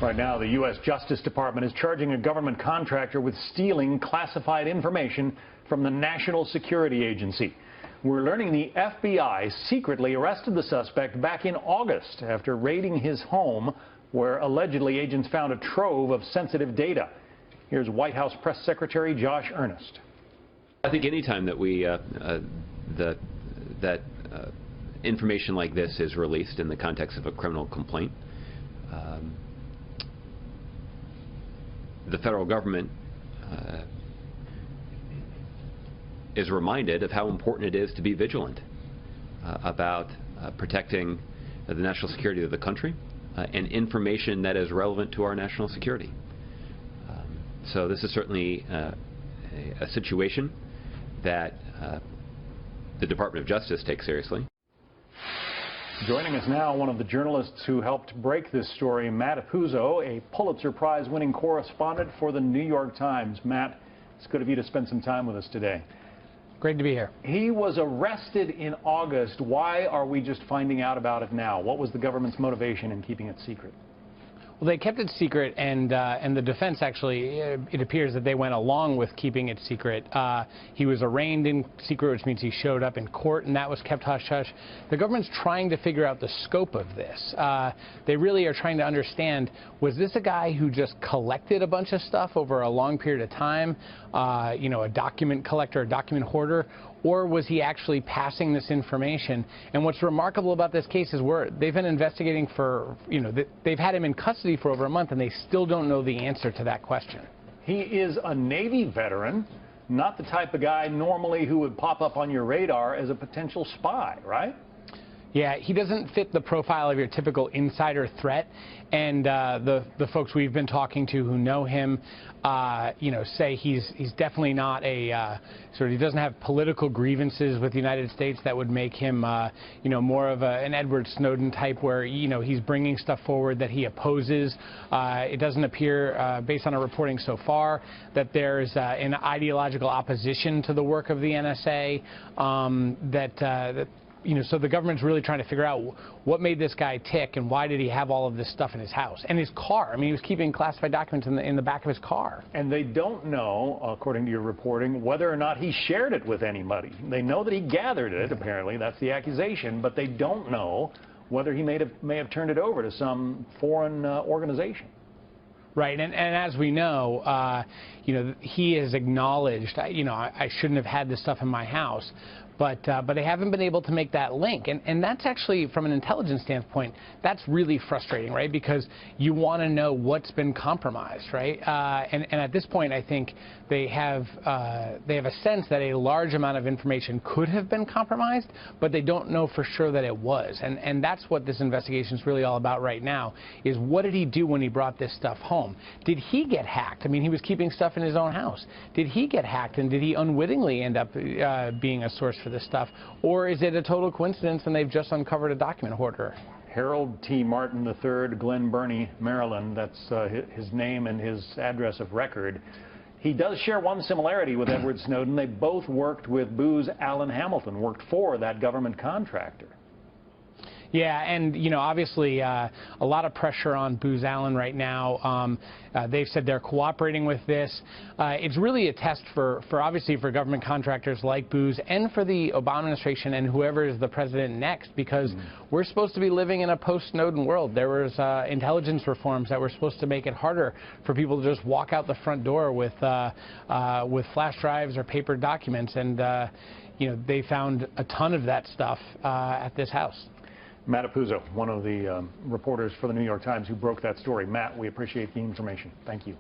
Right now, the U.S. Justice Department is charging a government contractor with stealing classified information from the National Security Agency. We're learning the FBI secretly arrested the suspect back in August after raiding his home, where allegedly agents found a trove of sensitive data. Here's White House Press Secretary Josh Earnest. I think any time that information like this is released in the context of a criminal complaint, the federal government is reminded of how important it is to be vigilant about protecting the national security of the country and information that is relevant to our national security. So this is certainly a situation that the Department of Justice takes seriously. Joining us now, one of the journalists who helped break this story, Matt Apuzzo, a Pulitzer Prize-winning correspondent for the New York Times. Matt, it's good of you to spend some time with us today. Great to be here. He was arrested in August. Why are we just finding out about it now? What was the government's motivation in keeping it secret? Well, they kept it secret, and the defense actually, it appears that they went along with keeping it secret. He was arraigned in secret, which means he showed up in court, and that was kept hush-hush. The government's trying to figure out the scope of this. They really are trying to understand, was this a guy who just collected a bunch of stuff over a long period of time, you know, a document collector, a document hoarder, or was he actually passing this information? And what's remarkable about this case is they've been investigating for, you know, they've had him in custody for over a month, and they still don't know the answer to that question. He is a Navy veteran, not the type of guy normally who would pop up on your radar as a potential spy, right? Yeah, he doesn't fit the profile of your typical insider threat, and the folks we've been talking to who know him, you know, say he's definitely not a he doesn't have political grievances with the United States that would make him, you know, more of an Edward Snowden type, where, you know, he's bringing stuff forward that he opposes. It doesn't appear, based on our reporting so far, that there's an ideological opposition to the work of the NSA. You know, so the government's really trying to figure out what made this guy tick and why did he have all of this stuff in his house and his car. I mean, he was keeping classified documents in the back of his car. And they don't know, according to your reporting, whether or not he shared it with anybody. They know that he gathered it, apparently. That's the accusation. But they don't know whether he may have turned it over to some foreign organization. Right, and as we know, you know, he has acknowledged, you know, I shouldn't have had this stuff in my house, but they haven't been able to make that link, and that's actually, from an intelligence standpoint, that's really frustrating, right? Because you want to know what's been compromised, right? And at this point, I think they have a sense that a large amount of information could have been compromised, but they don't know for sure that it was, and that's what this investigation is really all about right now, is what did he do when he brought this stuff home? Did he get hacked? I mean, he was keeping stuff in his own house. Did he get hacked, and did he unwittingly end up being a source for this stuff? Or is it a total coincidence and they've just uncovered a document hoarder? Harold T. Martin III, Glen Burnie, Maryland. That's his name and his address of record. He does share one similarity with Edward Snowden. They both worked with Booz Allen Hamilton, worked for that government contractor. Yeah, and, you know, obviously a lot of pressure on Booz Allen right now. They've said they're cooperating with this. It's really a test obviously for government contractors like Booz and for the Obama administration and whoever is the president next, because we're supposed to be living in a post-Snowden world. There was intelligence reforms that were supposed to make it harder for people to just walk out the front door with flash drives or paper documents, and you know, they found a ton of that stuff at this house. Matt Apuzzo, one of the reporters for the New York Times who broke that story. Matt, we appreciate the information. Thank you.